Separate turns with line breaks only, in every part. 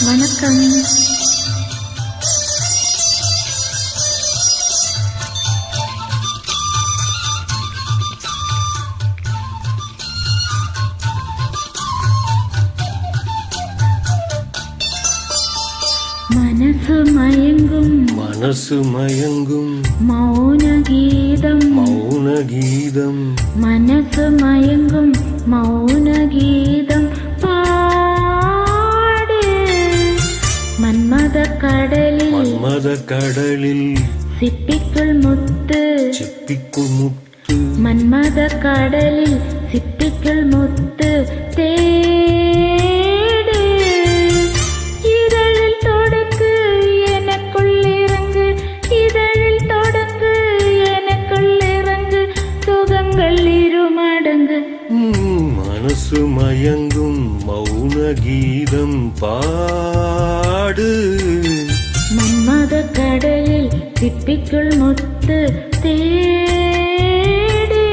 வணக்கம்.
மனசு மயங்கும்
மௌன கீதம் மனசு மயங்கும் மௌன கீதம் பாடு. மன்மத கடலில் சிப்பிக்குள் முத்து மன்மத கடலில் சிப்பிக்குள் முத்து தேடு. இதழில் தொடக்கு எனக்குள் இறங்கு, இதழில் தொடக்கு எனக்குள் இறங்கு, சுகங்கள் இருமடங்கு.
மனசு மயங்கும் மௌன கீதம் பாடு.
மன்மத கடலில் சிப்பிக்குள் முத்து தேடு.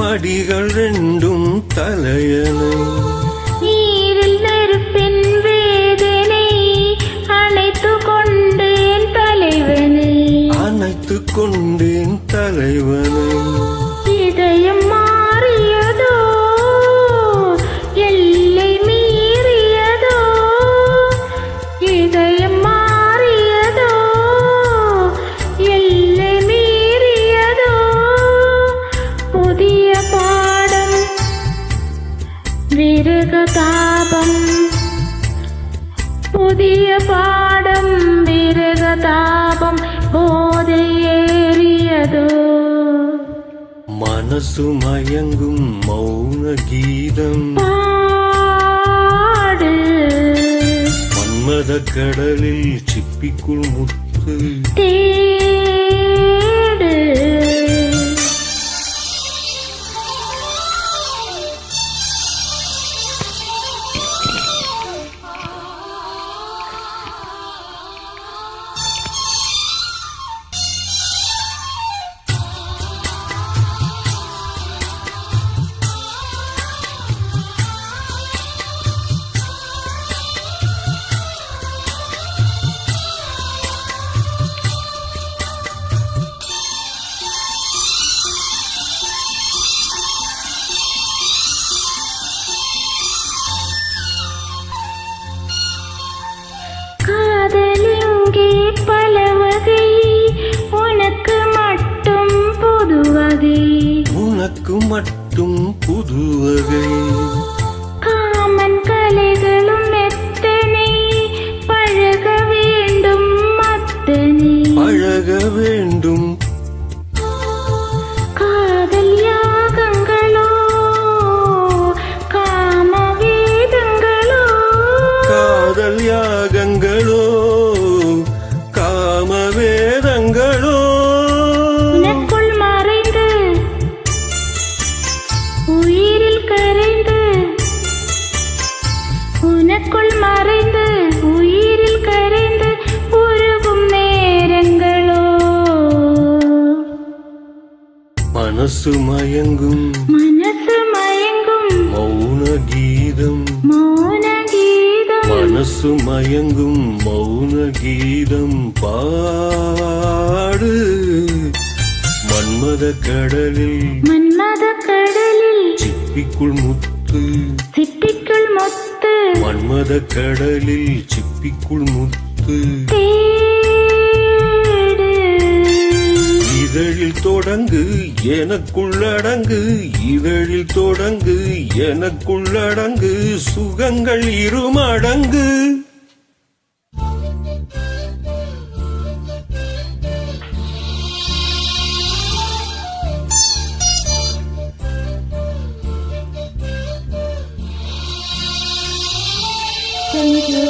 மடிகள் ரெண்டும் தலையணை,
நீரில் நெருப்பின் வேதனை அணைத்து கொண்டேன் தலைவனை,
அணைத்துக் கொண்டேன் தலைவனை.
இதயம் மாறியதோ எல்லை மீறியதோ, இதயம் மாறியதோ எல்லை மீறியதோ. புதிய பாடம் விரகதாபம், புதிய பாடம் விரகதாபம் போதை ஏறியதோ.
மனசு மயங்கும் மௌன கீதம்
பாடு.
மன்மத கடலில் சிப்பிக்குள் முத்து
தேடு.
உனக்கு மட்டும் புது வகை.
காமன் கலைகளும் எத்தனை பழக வேண்டும் அத்தனை
பழக வேண்டும்.
காதல் யாகங்களோ காம வேதங்களோ,
காதல் யாகங்களோ காம வேதங்களோ.
உனக்குள் மறைந்து உயிரில் கரைந்து, உனக்குள் மறைந்து உயிரில் கரைந்து உருகும் நேரங்களோ.
மனசு மயங்கும் மௌன கீதம் மனசு மயங்கும் மௌன கீதம் பாடு. மன்மத கடலில் சிப்பிக்குள் முத்து மன்மத கடலில் சிப்பிக்குள் முத்து. இதழில் தொடங்கு எனக்குள்ளடங்கு, இதழில் தொடங்கு எனக்குள்ளடங்கு, சுகங்கள் இருமடங்கு.
கொஞ்சம்